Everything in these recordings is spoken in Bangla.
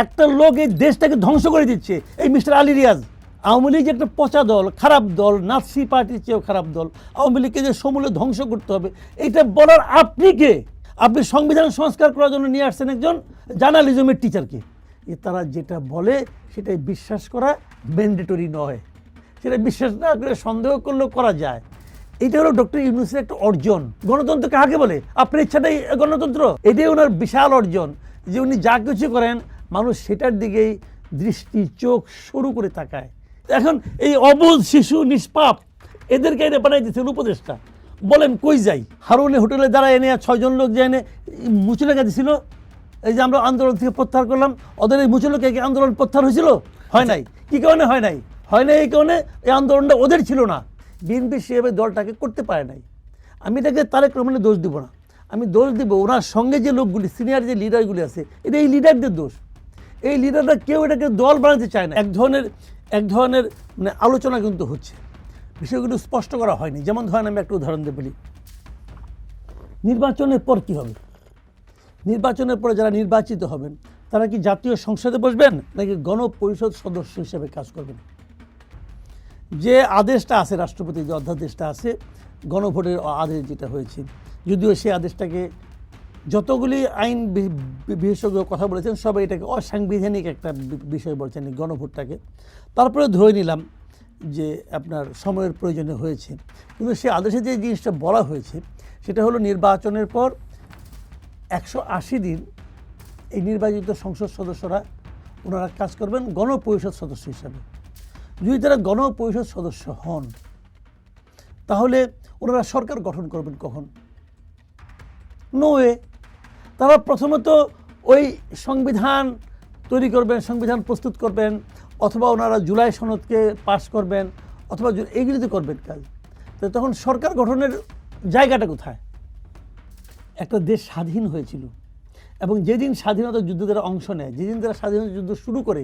একটা লোক এই দেশটাকে ধ্বংস করে দিচ্ছে, এই মিস্টার আলী রিয়াজ। আওয়ামী লীগ একটা পচা দল, খারাপ দল, নাৎসি পার্টির চেয়েও খারাপ দল, আওয়ামী লীগকে যে সমূলে ধ্বংস করতে হবে, এটা বলার আপনি কে? আপনি সংবিধান সংস্কার করার জন্য নিয়ে আসছেন একজন জার্নালিজমের টিচারকে। তারা যেটা বলে সেটাই বিশ্বাস করা ম্যান্ডেটরি নয়, সেটা বিশ্বাস না করে সন্দেহ করলেও করা যায়। এটা হলো ডক্টর ইউনূসের একটা অর্জন। গণতন্ত্র কাকে বলে? আপনার ইচ্ছাটাই গণতন্ত্র। এটাই ওনার বিশাল অর্জন, যে উনি যা কিছু করেন মানুষ সেটার দিকেই দৃষ্টি চোখ শুরু করে তাকায়। এখন এই অবুঝ শিশু নিষ্পাপ এদেরকে এনে বানাই দিচ্ছেন উপদেষ্টা। বলেন কই যাই? হারুনে হোটেলে দ্বারা এনে 6 জন লোক যে এনে মুচলেখা দিছিল, এই যে আমরা আন্দোলন থেকে প্রত্যাহার করলাম, ওদের এই মুচলেখা কি আন্দোলন প্রত্যাহার হয়েছিল? হয় নাই। কি কারণে হয় নাই? হয় নাই এই কারণে এই আন্দোলনটা ওদের ছিল না। বিএনপি সেভাবে দলটাকে করতে পারে নাই। আমি এটাকে তারেক রহমানের দোষ দিব না, আমি দোষ দিব ওনার সঙ্গে যে লোকগুলি, সিনিয়র যে লিডারগুলি আছে, এটা এই লিডারদের দোষ। এই লিডাররা কেউ এটাকে দল বানাতে চায় না। এক ধরনের মানে আলোচনা কিন্তু হচ্ছে, বিষয়গুলো স্পষ্ট করা হয়নি। যেমন ধরেন, আমি একটা উদাহরণ দিয়ে বলি, নির্বাচনের পর কি হবে? নির্বাচনের পরে যারা নির্বাচিত হবেন তারা কি জাতীয় সংসদে বসবেন নাকি গণপরিষদ সদস্য হিসেবে কাজ করবেন? যে আদেশটা আছে, রাষ্ট্রপতি যে অধ্যাদেশটা আছে, গণভোটের আদেশ যেটা হয়েছে, যদিও সেই আদেশটাকে যতগুলি আইন বিশেষজ্ঞ কথা বলেছেন সবাই এটাকে অসাংবিধানিক একটা বিষয় বলছেন এই গণভোটটাকে। তারপরে ধরে নিলাম যে আপনার সময়ের প্রয়োজনে হয়েছে, কিন্তু সেই আদেশে যে জিনিসটা বলা হয়েছে সেটা হলো নির্বাচনের পর 180 দিন এই নির্বাচিত সংসদ সদস্যরা ওনারা কাজ করবেন গণপরিষদ সদস্য হিসাবে। যদি তারা গণপরিষদ সদস্য হন তাহলে ওনারা সরকার গঠন করবেন কখন? No way. তারা প্রথমত ওই সংবিধান তৈরি করবেন, সংবিধান প্রস্তুত করবেন, অথবা ওনারা জুলাই সনদকে পাস করবেন, অথবা এইগুলিতে করবেন কাজ। তো তখন সরকার গঠনের জায়গাটা কোথায়? একটা দেশ স্বাধীন হয়েছিল এবং যেদিন স্বাধীনতা যুদ্ধে তারা অংশ নেয়, যেদিন তারা স্বাধীনতা যুদ্ধ শুরু করে,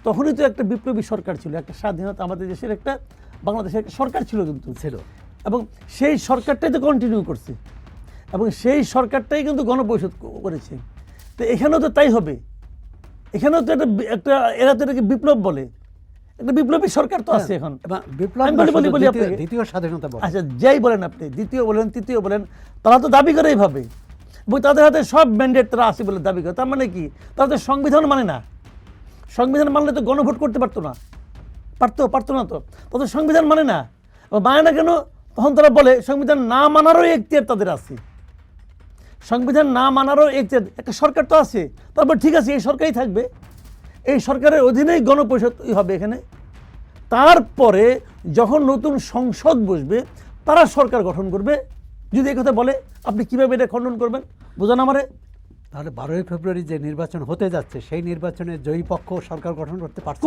তখনই তো একটা বিপ্লবী সরকার ছিল, একটা স্বাধীনতা, আমাদের দেশের একটা, বাংলাদেশের একটা সরকার ছিল কিন্তু ছিল, এবং সেই সরকারটাই তো কন্টিনিউ করছে এবং সেই সরকারটাই কিন্তু গণপরিষদ করেছে। তো এখানেও তো তাই হবে, এখানেও তো একটা এরা তো এটাকে বিপ্লব বলে, একটা বিপ্লবী সরকার তো আছে এখন। দ্বিতীয় স্বাধীনতা, আচ্ছা যাই বলেন আপনি, দ্বিতীয় বলেন তৃতীয় বলেন, তারা তো দাবি করে এইভাবে, এবং তাদের হাতে সব ম্যান্ডেট তারা আছে বলে দাবি করে। তার মানে কি? তারা তো সংবিধান মানে না। সংবিধান মানলে তো গণভোট করতে পারতো না, পারতো না তো। তাদের সংবিধান মানে না কেন? তখন তারা বলে সংবিধান না মানারও এখতিয়ার তাদের আছে, সংবিধান না মানারও এখতিয়ার একটা সরকার তো আছে। তারপর ঠিক আছে, এই সরকারই থাকবে, এই সরকারের অধীনেই গণপরিষদ হবে এখানে। তারপরে যখন নতুন সংসদ বসবে তারা সরকার গঠন করবে। যদি এই কথা বলে, আপনি কিভাবে এটা খণ্ডন করবেন? বোঝান আমারে। তাহলে 12ই ফেব্রুয়ারি যে নির্বাচন হতে যাচ্ছে, সেই নির্বাচনে জয়ী পক্ষ সরকার গঠন করতে পারছে,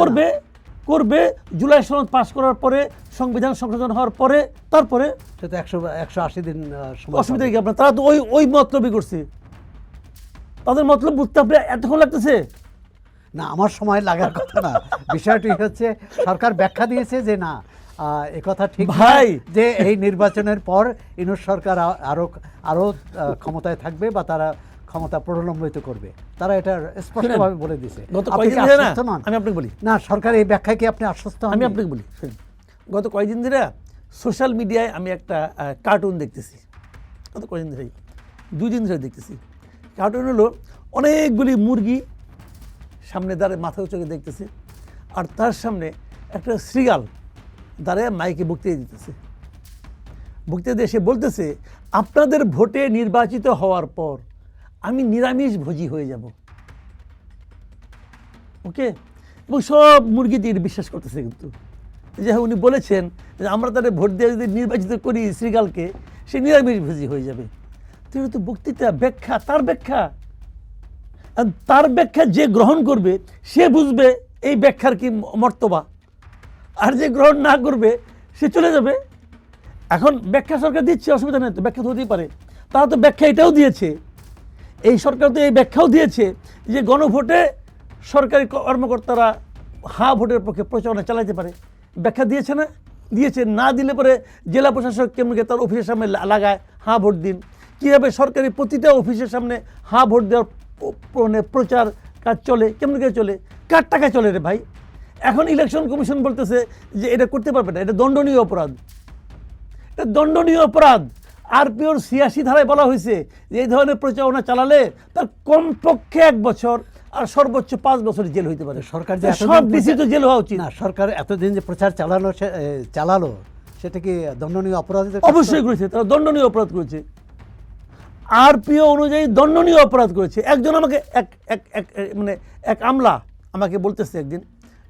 করবে জুলাই সনদ পাস করার পরে, সংবিধান সংশোধন হওয়ার পরে, তারপরে সেটা 180 দিন অসুবিধা কি আপনার? তারা তো ওই মতলবই করছে, তাদের মতলব বুঝতে আপনি এতক্ষণ লাগতেছে না? আমার সময় লাগার কথা না। বিষয়টি হচ্ছে সরকার ব্যাখ্যা দিয়েছে যে না, একথা ঠিক ভাই যে এই নির্বাচনের পর ইউনূস সরকার আরো ক্ষমতায় থাকবে বা তারা ক্ষমতা প্রলম্বিত করবে, তারা এটা স্পষ্টভাবে বলে দিয়েছে। আমি আপনাকে বলি না, সরকার এই ব্যাখ্যায় কি আপনি আশ্বস্ত? আমি আপনাকে বলি, গত কয়েকদিন ধরে সোশ্যাল মিডিয়ায় আমি একটা কার্টুন দেখতেছি, গত কয়েকদিন ধরেই, 2 দিন ধরে দেখতেছি। কার্টুন হলো অনেকগুলি মুরগি সামনে দাঁড়িয়ে মাথা উঁচুকে দেখতেছে, আর তার সামনে একটা শ্রীগাল দাঁড়িয়ে মাইকে বক্তৃতা দিতেছে। বক্তৃতা দিয়ে সে বলতেছে, আপনাদের ভোটে নির্বাচিত হওয়ার পর আমি নিরামিষ ভোজী হয়ে যাব। ওকে, এবং সব মুরগি দিয়ে বিশ্বাস করতেছে। কিন্তু যে উনি বলেছেন যে আমরা তাদের ভোট দিয়ে যদি নির্বাচিত করি শ্রীগালকে, সে নিরামিষ ভোজী হয়ে যাবে। তো বক্তৃতা, ব্যাখ্যা, তার ব্যাখ্যা যে গ্রহণ করবে সে বুঝবে এই ব্যাখ্যার কি মর্তবা, আর যে গ্রহণ না করবে সে চলে যাবে। এখন ব্যাখ্যা সরকার দিচ্ছে, অসুবিধা নেই তো, ব্যাখ্যা তো হতেই পারে। তারা তো ব্যাখ্যা এটাও দিয়েছে, এই সরকার তো এই ব্যাখ্যাও দিয়েছে যে গণভোটে সরকারি কর্মকর্তারা ভোটের পক্ষে প্রচারণা চালাতে পারে। ব্যাখ্যা দিয়েছে না? দিয়েছে। না দিলে পরে জেলা প্রশাসক কেমনকে তার অফিসের সামনে লাগায় ভোট দিন, কীভাবে সরকারি প্রতিটা অফিসের সামনে ভোট দেওয়ার প্রচার কাজ চলে, কেমন করে চলে, কার টাকায় চলে রে ভাই। এখন ইলেকশন কমিশন বলতেছে যে এটা করতে পারবে না, এটা দণ্ডনীয় অপরাধ, এটা দণ্ডনীয় অপরাধ। আরপিওর ৮৬ ধারায় বলা হয়েছে যে এই ধরনের প্রচারণা চালালে তার কমপক্ষে ১ বছর আর সর্বোচ্চ 5 বছর জেল হইতে পারে। সরকার যে সব ডিসি তো জেল হওয়া উচিত না, সরকার এতদিন যে প্রচার চালালো সেটা কি দণ্ডনীয় অপরাধ? অবশ্যই করেছে, তারা দণ্ডনীয় অপরাধ করেছে, আরপিও অনুযায়ী দণ্ডনীয় অপরাধ করেছে। একজন আমাকে মানে এক আমলা আমাকে বলতেছে একদিন,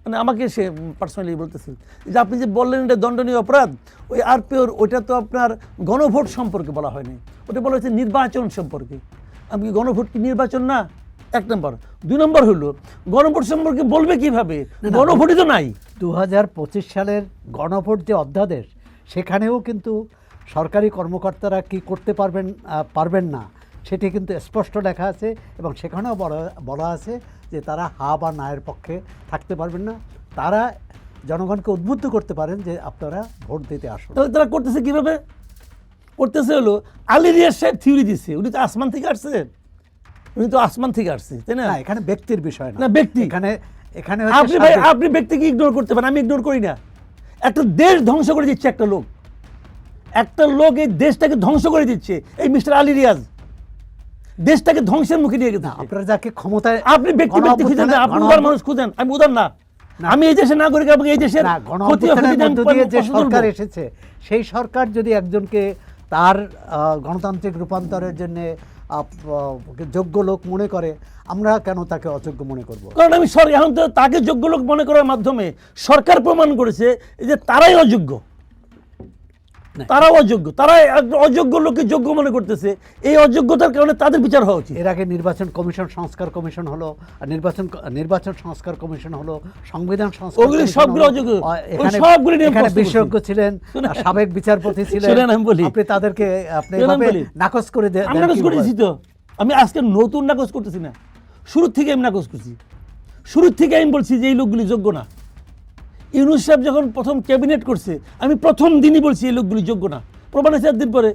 মানে আমাকে সে পার্সোনালি বলতেছে যে আপনি যে বললেন এটা দণ্ডনীয় অপরাধ, ওই আরপিওর ওইটা তো আপনার গণভোট সম্পর্কে বলা হয়নি, ওটা বলা হয়েছে নির্বাচন সম্পর্কে। আমি গণভোট কি নির্বাচন না? 1 নম্বর। 2 নম্বর হলো গণভোট সম্পর্কে বলবে কিভাবে, গণভোটই তো নাই। 2025 সালের গণভোট যে অধ্যাদেশ, সেখানেও কিন্তু সরকারি কর্মকর্তারা কি করতে পারবেন না সেটি কিন্তু স্পষ্ট লেখা আছে, এবং সেখানেও বলা আছে যে তারা হা বা নায়ের পক্ষে থাকতে পারবেন না। তারা জনগণকে উদ্বুদ্ধ করতে পারেন যে আপনারা ভোট দিতে আসুন। তাহলে তারা করতেছে কিভাবে? করতেছে হলো আলী রিয়াজ সাহেব থিওরি দিচ্ছে, উনি তো আসমান থেকে আসছে, উনি তো আসমান থেকে আসছে, তাই না? না, এখানে ব্যক্তির বিষয় না, ব্যক্তি এখানে আপনি ভাই আপনি ব্যক্তিকে ইগনোর করতে পারেন, আমি ইগনোর করি না। একটা দেশ ধ্বংস করে দিচ্ছে একটা লোক, এই দেশটাকে ধ্বংস করে দিচ্ছে এই মিস্টার আলী রিয়াজ, দেশটাকে ধ্বংসের মুখে নিয়ে গেছে। আপনারা যাকে ক্ষমতায়, আপনি ব্যক্তি খুঁজেন না, আপনি উদার মানুষ খুঁজেন, আমি উদার না। আমি এই দেশের নাগরিক এবং এই দেশের যে সরকার এসেছে, সেই সরকার যদি একজনকে তার গণতান্ত্রিক রূপান্তরের জন্য যোগ্য লোক মনে করে, আমরা কেন তাকে অযোগ্য মনে করব? কারণ আমি এখন তো তাকে যোগ্য লোক মনে করার মাধ্যমে সরকার প্রমাণ করেছে যে তারাই অযোগ্য, তারাও অযোগ্য, তারা অযোগ্য লোককে যোগ্য মনে করতেছে। এই অযোগ্যতার কারণে তাদের বিচার হওয়া উচিত। এর আগে নির্বাচন সংস্কার কমিশন হলো, নির্বাচন সংস্কার কমিশন হলো, সংবিধান সংস্কার, ওগুলি সবগুলো অযোগ্য, সবগুলি এখানে বিশেষজ্ঞ ছিলেন, সাবেক বিচারপতি ছিলেন, আপনি তাদেরকে আপনি নাকচ করে দেন। আমি নাকচ করেছি তো, আমি আজকে নতুন নাকচ করতেছি না, শুরু থেকে আমি নাকচ করছি। শুরু থেকে আমি বলছি যে এই লোকগুলি যোগ্য না। ইউনূস সাহেব যখন প্রথম ক্যাবিনেট করছে, আমি প্রথম দিনই বলছি এই লোকগুলি যোগ্য না। প্রমাণ হয়েছে 1 দিন পরে।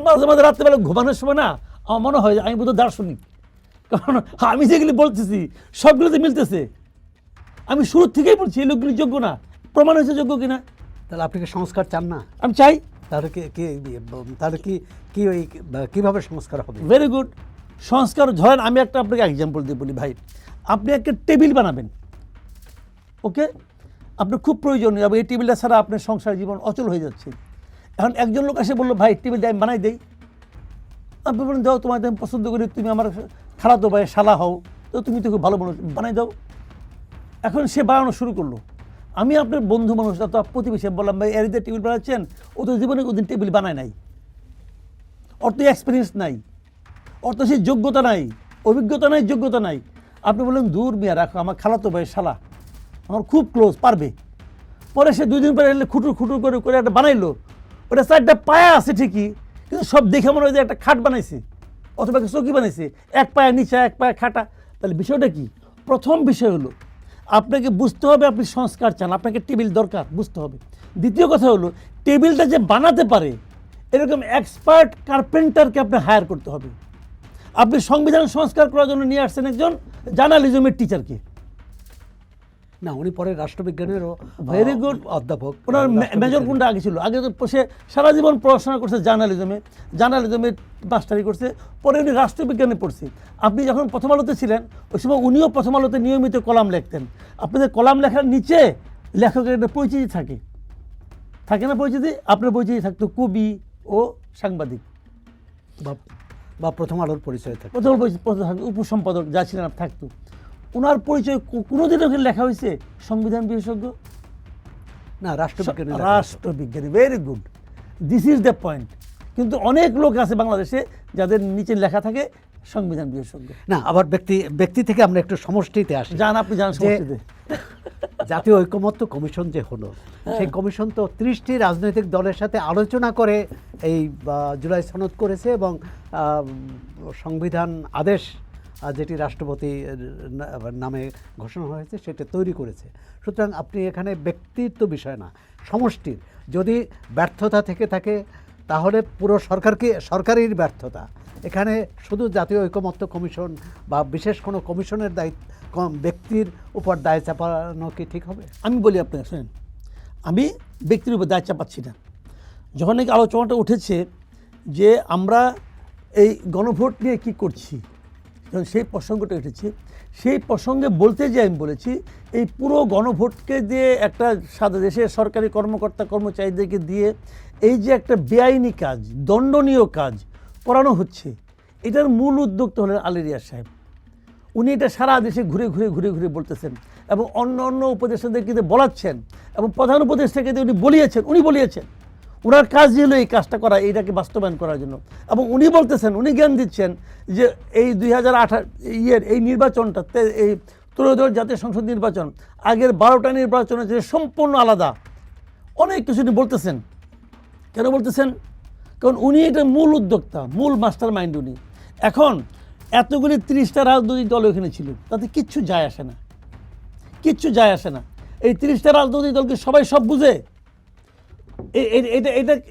মাঝে মাঝে রাত্রেবেলা ঘুমানোর সময় না আমার মনে হয় আমি বোধহয় দার্শনিক, কারণ আমি যেগুলি বলতেছি সবগুলোতে মিলতেছে। আমি শুরু থেকেই বলছি এই লোকগুলি যোগ্য না, প্রমাণ হয়েছে যোগ্য কিনা। তাহলে আপনি কি সংস্কার চান না? আমি চাই। তাহলে কি ওই কিভাবে সংস্কার হবে? Very good. সংস্কার ধরেন, আমি একটা আপনাকে এক্সাম্পল দিয়ে বলি ভাই, আপনি একটা টেবিল বানাবেন, ওকে, আপনার খুব প্রয়োজনীয়, এবং এই টেবিলটা ছাড়া আপনার সংসার জীবন অচল হয়ে যাচ্ছে। এখন একজন লোক এসে বললো ভাই টেবিলটা আমি বানাই দেই। আপনি বলেন দাও, তোমার আমি পছন্দ করি, তুমি আমার খালাতো ভাই শালা হও, তো তুমি তো খুব ভালো মানুষ, বানাই দাও। এখন সে বানানো শুরু করলো। আমি আপনার বন্ধু মানুষ, তো প্রতিবেশী, বললাম ভাই এর দিয়ে টেবিল বানাচ্ছেন, ও তো জীবনে ওদিন টেবিল বানায় নাই, ওর তো এক্সপিরিয়েন্স নাই, ওর তো সেই যোগ্যতা নাই, অভিজ্ঞতা নাই, যোগ্যতা নাই। আপনি বললেন দূর মিয়া রাখো, আমার খালাতো ভাই শালা, আমার খুব ক্লোজ, পারবে। পরে সে 2 দিন পরে এলে খুটুর খুটুর করে করে একটা বানাইলো, ওটা 4টা পায়া আছে ঠিকই, কিন্তু সব দেখে মনে হয় যে একটা খাট বানাইছে অথবা একটা চৌকি বানাইছে, 1 পায়া নিচা 1 পায়া খাটা। তাহলে বিষয়টা কি? প্রথম বিষয় হলো আপনাকে বুঝতে হবে আপনি সংস্কার চান, আপনাকে টেবিল দরকার, বুঝতে হবে। দ্বিতীয় কথা হলো টেবিলটা যে বানাতে পারে এরকম এক্সপার্ট কার্পেন্টারকে আপনি হায়ার করতে হবে। আপনি সংবিধান সংস্কার করার জন্য নিয়ে আসছেন একজন জার্নালিজমের টিচারকে। না, উনি পরে রাষ্ট্রবিজ্ঞানেরও ভেরি গুড অধ্যাপক। ওনার মেজর কোনটা আগে ছিল? আগে তো সে সারা জীবন পড়াশোনা করছে জার্নালিজমে মাস্টারি করছে, পরে উনি রাষ্ট্রবিজ্ঞানে পড়ছে। আপনি যখন প্রথম আলোতে ছিলেন ওই সময় উনিও প্রথম আলোতে নিয়মিত কলাম লিখতেন। আপনাদের কলাম লেখার নিচে লেখকের একটা পরিচিতি থাকে না পরিচিতি? আপনার পরিচিতি থাকতো কবি ও সাংবাদিক, বা প্রথম আলোর পরিচয় থাকে, প্রথম উপসম্পাদক যা ছিলেন থাকতো। ওনার পরিচয় কোনোদিন ওখানে লেখা হয়েছে সংবিধান বিশেষজ্ঞ? না, রাষ্ট্রবিজ্ঞানী। Very good, this is the point. কিন্তু অনেক লোক আছে বাংলাদেশে যাদের নিচে লেখা থাকে সংবিধান বিশেষজ্ঞ। না, আবার ব্যক্তি থেকে আমরা একটু সমষ্টিতে আসি। আপনি জান সমষ্টিতে জাতীয় ঐকমত্য কমিশন যে হলো, সেই কমিশন তো 30টি রাজনৈতিক দলের সাথে আলোচনা করে এই জুলাই সনদ করেছে, এবং সংবিধান আদেশ যেটি রাষ্ট্রপতি নামে ঘোষণা হয়েছে সেটা তৈরি করেছে। সুতরাং আপনি এখানে ব্যক্তির তো বিষয় না, সমষ্টির যদি ব্যর্থতা থেকে থাকে তাহলে পুরো সরকারের ব্যর্থতা। এখানে শুধু জাতীয় ঐকমত্য কমিশন বা বিশেষ কোনো কমিশনের ব্যক্তির উপর দায় চাপানো কি ঠিক হবে? আমি বলি আপনাকে, শোনেন, আমি ব্যক্তির উপর দায় চাপাচ্ছি না। যখন নাকি আলোচনাটা উঠেছে যে আমরা এই গণভোট নিয়ে কি করছি, যখন সেই প্রসঙ্গটা উঠেছে, সেই প্রসঙ্গে বলতে যে আমি বলেছি এই পুরো গণভোটকে দিয়ে একটা সারা দেশের সরকারি কর্মকর্তা কর্মচারীদেরকে দিয়ে এই যে একটা বেআইনি কাজ, দণ্ডনীয় কাজ করানো হচ্ছে, এটার মূল উদ্যোক্তা হলেন আলী রিয়াজ সাহেব। উনি এটা সারা দেশে ঘুরে ঘুরে ঘুরে ঘুরে বলতেছেন এবং অন্য অন্য উপদেষ্টাদেরকে বলাচ্ছেন এবং প্রধান উপদেষ্টাকে উনি বলিয়েছেন ওনার কাজই হলো এই কাজটা করা, এইটাকে বাস্তবায়ন করার জন্য। এবং উনি বলতেছেন, উনি জ্ঞান দিচ্ছেন যে এই 2018 এই নির্বাচনটা, এই ত্রয়োদশ জাতীয় সংসদ নির্বাচন আগের 12টা নির্বাচনের চেয়ে সম্পূর্ণ আলাদা। অনেক কিছু উনি বলতেছেন। কেন বলতেছেন? কারণ উনি এটা মূল উদ্যোক্তা, মূল মাস্টার মাইন্ড উনি। এখন এতগুলি 30টা রাজনৈতিক দল ওখানে ছিল, তাতে কিচ্ছু যায় আসে না, কিচ্ছু যায় আসে না। এই 30টা রাজনৈতিক দলকে সবাই সব বুঝে।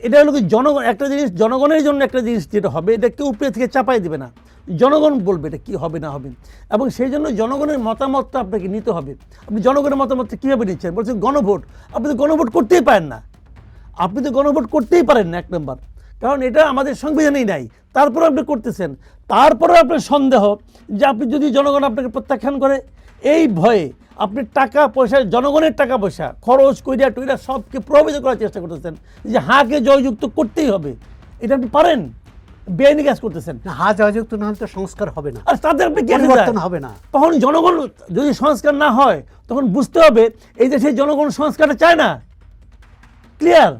এটা হলো কি জনগণ, একটা জিনিস জনগণের জন্য একটা জিনিস যেটা হবে, এটা কেউ উপরে থেকে চাপাই দেবে না, জনগণ বলবে এটা কী হবে না হবে। এবং সেই জন্য জনগণের মতামতটা আপনাকে নিতে হবে। আপনি জনগণের মতামতটা কীভাবে নিচ্ছেন? বলছেন গণভোট। আপনি তো গণভোট করতেই পারেন না, আপনি তো গণভোট করতেই পারেন না, এক নম্বর। কারণ এটা আমাদের সংবিধানেই নাই, তারপরে আপনি করতেছেন। তারপরে আপনার সন্দেহ যে আপনি যদি জনগণ আপনাকে প্রত্যাখ্যান করে, এই ভয়ে আপনি টাকা পয়সা, জনগণের টাকা পয়সা খরচ কইরা টইরা সবকে প্রভাবিত করার চেষ্টা করতেছেন যে হাকে জয়যুক্ত করতেই হবে। এটা আপনি পারেন, বেআইনি কাজ করতেছেন। হা জয়যুক্ত না হলে তো সংস্কার হবে না, আর তাদের আপনি পরিবর্তন হবে না। তখন জনগণ যদি সংস্কার না হয়, তখন বুঝতে হবে এই দেশে জনগণ সংস্কারটা চায় না। ক্লিয়ার?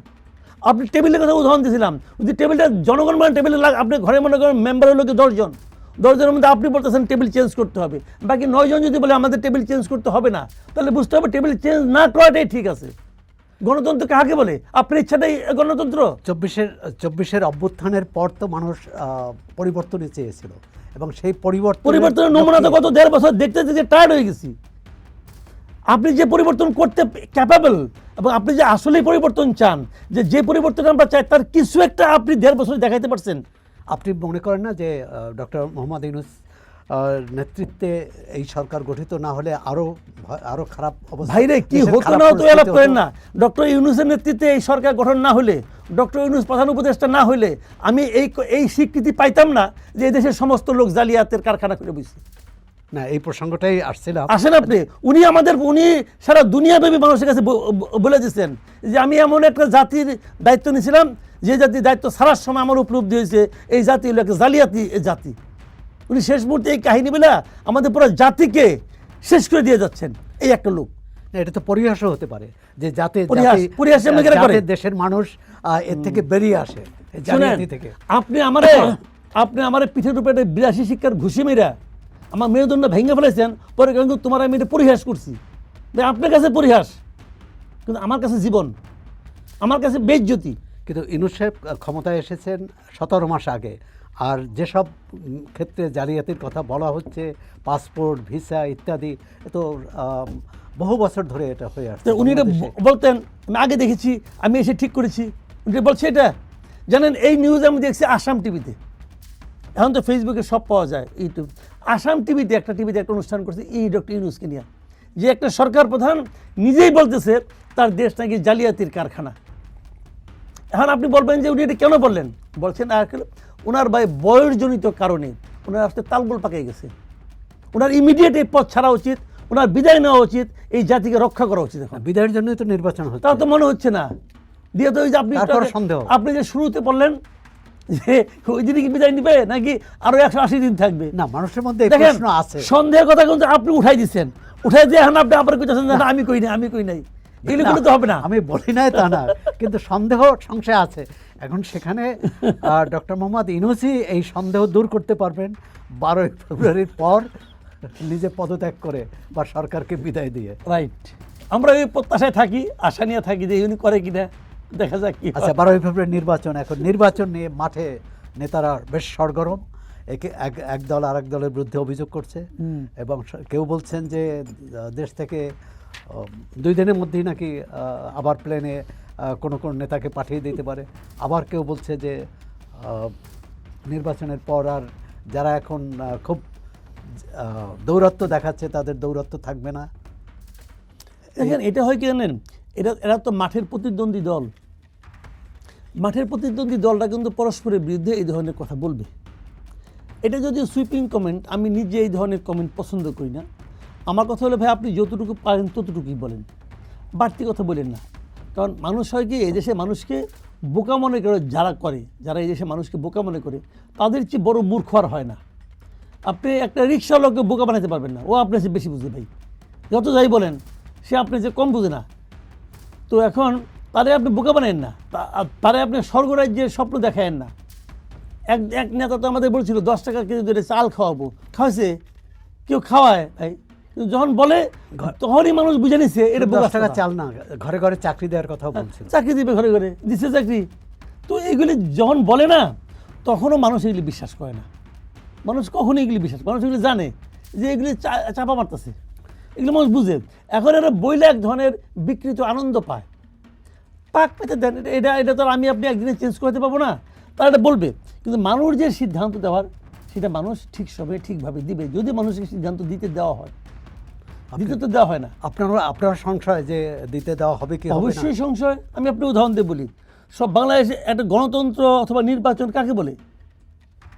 আপনি টেবিলের কথা উদাহরণ দিয়েছিলাম, যদি টেবিলটা জনগণ মানে টেবিলে আপনি ঘরে মনে করেন মেম্বার হলো কি 10জনের মধ্যে আপনি বলতেছেন টেবিল চেঞ্জ করতে হবে, বাকি 9 জন যদি বলে আমাদের টেবিল চেঞ্জ করতে হবে না, তাহলে বুঝতে হবে টেবিল চেঞ্জ না করাটাই ঠিক আছে। গণতন্ত্র কাকে বলে? আপনার ইচ্ছাটাই গণতন্ত্র। 24-এর অভ্যুত্থানের পর তো মানুষ পরিবর্তনই চেয়েছিল এবং সেই পরিবর্তনের নমুনা তো গত 1.5 বছর দেখতে দেখতে টায়ার্ড হয়ে গেছি। আপনি যে পরিবর্তন করতে ক্যাপাবল এবং আপনি যে আসলেই পরিবর্তন চান, যে পরিবর্তন আমরা চাই তার কিছু একটা আপনি 1.5 বছর দেখাইতে পারছেন। আপনি মনে করেন না যে ডক্টর মোহাম্মদ ইউনূস নেতৃত্বে এই সরকার গঠিত না হলে আরো খারাপ অবস্থা? ভাইরে কি হতো না হতো এলাপ করেন না। ডক্টর ইউনূসের নেতৃত্বে এই সরকার গঠন না হলে, ডক্টর ইউনূস প্রধান উপদেষ্টা না হলে আমি এই স্বীকৃতি পাইতাম না যে এই দেশের সমস্ত লোক জালিয়াতের কারখানা করে বসে। না, এই প্রসঙ্গটাই আসছিলাম। আসেন আপনি, উনি সারা দুনিয়াব্যাপী মানুষের কাছে বলে দিচ্ছেন যে আমি এমন একটা জাতির দায়িত্ব নিয়েছিলাম যে জাতির দায়িত্ব ছাড়ার সময় আমার উপলব্ধি হয়েছে এই জাতি হলো একটা জালিয়াতি জাতি। উনি শেষ মুহূর্তে এই কাহিনী বলে আমাদের পুরো জাতিকে শেষ করে দিয়ে যাচ্ছেন। এই একটা লোক। এটা তো পরিহাসও হতে পারে যে যাতে দেশের মানুষ এর থেকে বেরিয়ে আসে, জালিয়াতি থেকে। আপনি আমারে পিঠের উপরে 82 শিক্ষার ঘুষি মেরা আমার মেরুদণ্ড ভেঙে ফেলেছেন, পরে কিন্তু তোমার আমি এটা পরিহাস করছি। আপনার কাছে পরিহাস, কিন্তু আমার কাছে জীবন, আমার কাছে বেইজ্জতি। কিন্তু ইউনূস সাহেব ক্ষমতায় এসেছেন 17 মাস আগে, আর যেসব ক্ষেত্রে জালিয়াতির কথা বলা হচ্ছে, পাসপোর্ট, ভিসা ইত্যাদি, তো বহু বছর ধরে এটা হয়ে আসছে। উনি এটা বলতেন আমি আগে দেখেছি, আমি এসে ঠিক করেছি, উনি বলছে এটা। জানেন এই নিউজ আমি দেখছি আসাম টিভিতে, এখন তো ফেসবুকে সব পাওয়া যায়, ইউটিউব। আসাম টিভিতে একটা অনুষ্ঠান করছে ডক্টর ইউনূসকে নিয়ে, যে একটা সরকার প্রধান নিজেই বলতেছে তার দেশ নাকি জালিয়াতির কারখানা। এখন আপনি বলবেন যে উনি এটা কেন বললেন? বলছেন ওনার বয়সজনিত কারণে ওনার আসতে তালগোল পাকিয়ে গেছে, ওনার ইমিডিয়েট এই পথ ছাড়া উচিত, ওনার বিদায় নেওয়া উচিত, এই জাতিকে রক্ষা করা উচিত। এখন বিদায়ের জন্যই তো নির্বাচন হচ্ছে, তা তো মনে হচ্ছে না। দিয়ে তো ওই যে আপনি যে শুরুতে বললেন যে ওই দিনে কি বিদায় নিবে নাকি আরো 180 দিন থাকবে? না, মানুষের মধ্যে প্রশ্ন আছে, সন্দেহের কথা কিন্তু আপনি উঠাই দিচ্ছেন, উঠাই দিয়ে এখন আপনি আবার কইতেছেন যে আমি কই নাই, এগুলো তো হবে না। আমি বলি নাই তা না, কিন্তু সন্দেহ সংশয় আছে। এখন সেখানে ডক্টর মোহাম্মদ ইউনূসই এই সন্দেহ দূর করতে পারবেন 12 ফেব্রুয়ারির পর নিজে পদত্যাগ করে বা সরকারকে বিদায় দিয়ে। রাইট, আমরা এই প্রত্যাশায় থাকি, আশা নিয়ে থাকি যে উনি করে কিনা, দেখা যাক কি। আচ্ছা, 12 ফেব্রুয়ারি নির্বাচন, এখন নির্বাচন নিয়ে মাঠে নেতারা বেশ সরগরম। এক দল আরেক দলের বিরুদ্ধে অভিযোগ করছে এবং কেউ বলছেন যে দেশ থেকে 2 দিনের মধ্যেই নাকি আবার প্লেনে কোনো কোনো নেতাকে পাঠিয়ে দিতে পারে, আবার কেউ বলছে যে নির্বাচনের পর আর যারা এখন খুব দৌরাত্ম্য দেখাচ্ছে তাদের দৌরাত্ম্য থাকবে না। দেখেন এটা হয় কি জানেন, এরা তো মাঠের প্রতিদ্বন্দ্বী দল, মাঠের প্রতিদ্বন্দ্বী দলটা কিন্তু পরস্পরের বিরুদ্ধে এই ধরনের কথা বলবে। এটা যদি সুইপিং কমেন্ট, আমি নিজে এই ধরনের কমেন্ট পছন্দ করি না। আমার কথা হলো ভাই আপনি যতটুকু পারেন ততটুকুই বলেন, বাড়তি কথা বলেন না। কারণ মানুষ হয় কি এই দেশে মানুষকে বোকা মনে করে, যারা এই দেশে মানুষকে বোকা মনে করে তাদের চেয়ে বড় মূর্খ আর হয় না। আপনি একটা রিক্সাওয়ালাকে বোকা বানাতে পারবেন না, ও আপনার চেয়ে বেশি বুঝে ভাই, যত যাই বলেন সে আপনার চেয়ে কম বুঝে না। তো এখন তারে আপনি বোকা বানায়েন না, তারে আপনি স্বর্গরাজ্যের স্বপ্ন দেখায়েন না। এক নেতা তো আমাদের বলছিল 10 টাকা কেজি ধরে চাল খাওয়াবো, খাওয়াছে, কেউ খাওয়ায় ভাই, কিন্তু যখন বলে তখনই মানুষ বুঝে নিচ্ছে এটা 10 টাকা চাল না, ঘরে ঘরে চাকরি দেওয়ার কথাও বলছিল। চাকরি দিবে, ঘরে ঘরে দিচ্ছে চাকরি। তো এইগুলি যখন বলে না তখনও মানুষ এগুলি বিশ্বাস করে না। মানুষ কখনো এগুলি বিশ্বাস, মানুষ এগুলি জানে যে এগুলি চাপা মারতেছে, এগুলো মানুষ বুঝে। এখন এরা বইলে এক ধরনের বিকৃত আনন্দ পায়, পাক পেতে দেন। এটা তো আমি আপনি একদিনে চেঞ্জ করতে পারবো না, তারা এটা বলবে। কিন্তু মানুষ যে সিদ্ধান্ত দেওয়ার সেটা মানুষ ঠিক সময়ে ঠিকভাবে দিবে, যদি মানুষকে সিদ্ধান্ত দিতে দেওয়া হয়। দিতে তো দেওয়া হয় না। আপনার সংশয় যে দিতে দেওয়া হবে কি? অবশ্যই সংশয়। আমি আপনি উদাহরণ দিয়ে বলি, সব বাংলাদেশে একটা গণতন্ত্র অথবা নির্বাচন কাকে বলে?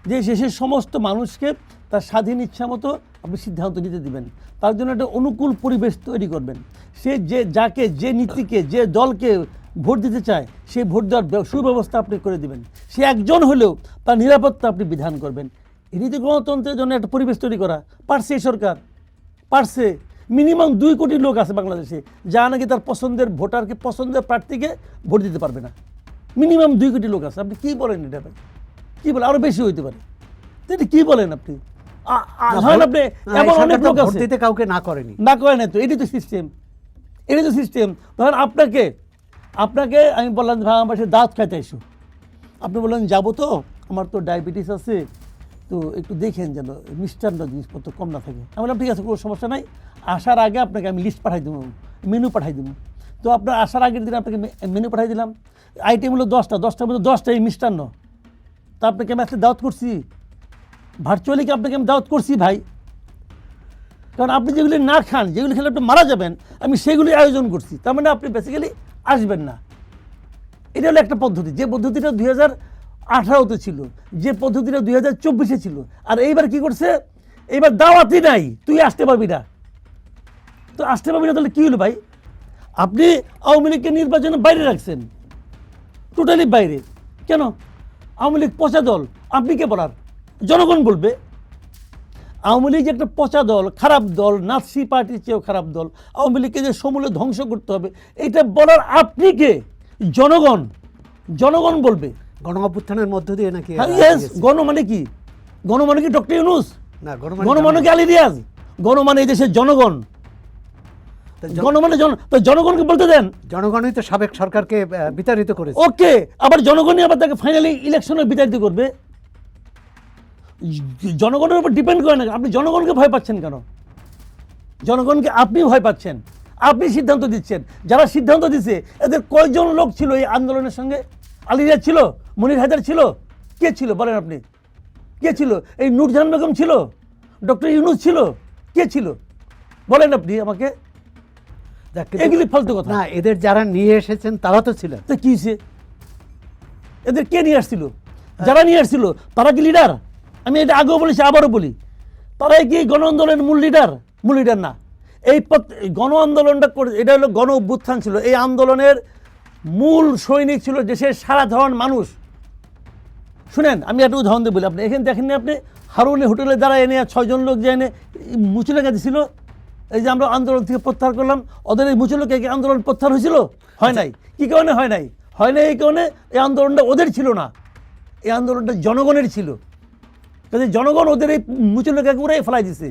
যে শেষে সমস্ত মানুষকে তার স্বাধীন ইচ্ছা মতো আপনি সিদ্ধান্ত নিতে দিবেন, তার জন্য একটা অনুকূল পরিবেশ তৈরি করবেন। সে যাকে, যে নীতিকে, যে দলকে ভোট দিতে চায় সেই ভোট দেওয়ার সুব্যবস্থা আপনি করে দিবেন। সে একজন হলেও তার নিরাপত্তা আপনি বিধান করবেন। এটি তো গণতন্ত্রের জন্য একটা পরিবেশ তৈরি করা পারছে এই সরকার, পারছে। মিনিমাম 2 কোটি লোক আছে বাংলাদেশে যা নাকি তার পছন্দের ভোটারকে, পছন্দের প্রার্থীকে ভোট দিতে পারবে না। মিনিমাম 2 কোটি লোক আছে। আপনি কী বলেন এটা ভাই? কী বলেন? আরও বেশি হইতে পারে। তো এটা কী বলেন আপনি? আপনি এমন অনেক লোক আছে দিতে কাউকে না করেনি, না করে না। তো এটাই তো সিস্টেম, এটাই তো সিস্টেম। ধরেন আপনাকে আমি বললাম ভাই আমার বাসায় দাঁত খাইতে এসো, আপনি বললেন যাবো, তো আমার তো ডায়াবেটিস আছে, তো একটু দেখেন যেন মিষ্টান্ন জিনিসপত্র কম না থাকে। আমি বললাম ঠিক আছে, কোনো সমস্যা নাই, আসার আগে আপনাকে আমি লিস্ট পাঠাই দেবো, মেনু পাঠাই দেবো। তো আপনার আসার আগের দিন আপনাকে মেনু পাঠাই দিলাম, আইটেম হলো 10টার মধ্যে 10টাই মিষ্টান্ন। তা আপনাকে আমি আজকে দাওয়াত করছি, ভার্চুয়ালি কি আপনাকে আমি দাওয়াত করছি ভাই? কারণ আপনি যেগুলি না খান, যেগুলি খেলে আপনি মারা যাবেন, আমি সেগুলি আয়োজন করছি। তার মানে আপনি বেসিক্যালি আসবেন না। এটা হলো একটা পদ্ধতি, যে পদ্ধতিটা 2018-তে ছিল, যে পদ্ধতিটা 2024-এ ছিল। আর এইবার কি করছে? এইবার দাওয়াতই নাই, তুই আসতে পারবি না। তো আসতে পারবি না তাহলে কী হলো ভাই? আপনি আওয়ামী লীগকে নির্বাচনের বাইরে রাখছেন, টোটালি বাইরে। কেন? আওয়ামী লীগ পচা দল, আপনি কে বলার? জনগণ বলবে। আওয়ামী লীগ একটা পচা দল, খারাপ দল, নাৎসি পার্টির চেয়েও খারাপ দল, আওয়ামী লীগকে যে সমূলে ধ্বংস করতে হবে, এটা বলার আপনি কে? জনগণ। জনগণ বলবে। গণ অভ্যুত্থানের মধ্য দিয়ে নাকি? গণ মানে কি? গণ মানে কি ডক্টর ইউনূস? না, গণ মানে কি আলী রিয়াজ? গণ মানে এই দেশের জনগণ। গণ মানে তো জনগণকে বলতে দেন। জনগণই তো সাবেক সরকারকে বিতাড়িত করেছে। ওকে, আবার জনগণই আবার তাকে ফাইনালি ইলেকশনে বিতাড়িত করবে। জনগণের উপর ডিপেন্ড করে না। আপনি জনগণকে ভয় পাচ্ছেন কেন? জনগণকে আপনি ভয় পাচ্ছেন, আপনি সিদ্ধান্ত দিচ্ছেন। যারা সিদ্ধান্ত দিচ্ছে এদের কয়জন লোক ছিল এই আন্দোলনের সঙ্গে? আলী রিয়াজ ছিল, মনির হায়দার ছিল, কে ছিল বলেন আপনি? কে ছিল? এই নূরজাহান বেগম ছিল, ডক্টর ইউনূস ছিল, কে ছিল বলেন আপনি আমাকে? এগুলি ফালতু কথা না। এদের যারা নিয়ে এসেছেন তারা তো ছিলেন। তো কি হয়েছে? এদের কে নিয়ে আসছিল? যারা নিয়ে আসছিল তারা কি লিডার? আমি এটা আগেও বলেছি, আবারও বলি, তারাই কি গণ আন্দোলনের মূল লিডার? মূল লিডার না। এই গণ আন্দোলনটা করে, এটা হলো গণ অভ্যুত্থান ছিল। এই আন্দোলনের মূল সৈনিক ছিল দেশের সাধারণ মানুষ। শুনেন, আমি একটা উদাহরণ দিয়ে বলি। আপনি এখানে দেখেননি, আপনি হারুনি হোটেলে দাঁড়ায় এনে 6 জন লোক যে এনে মুচুলেখা দিছিল, এই যে আমরা আন্দোলন থেকে প্রত্যাহার করলাম, ওদের এই মুচুলেখা কি আন্দোলন প্রত্যাহার হয়েছিল? হয় নাই। কি কারণে হয় নাই? হয় নাই এই কারণে এই আন্দোলনটা ওদের ছিল না, এই আন্দোলনটা জনগণের ছিল। কাজে জনগণ ওদের এই মুচুলেখাকে উড়াই ফেলাই দিছে।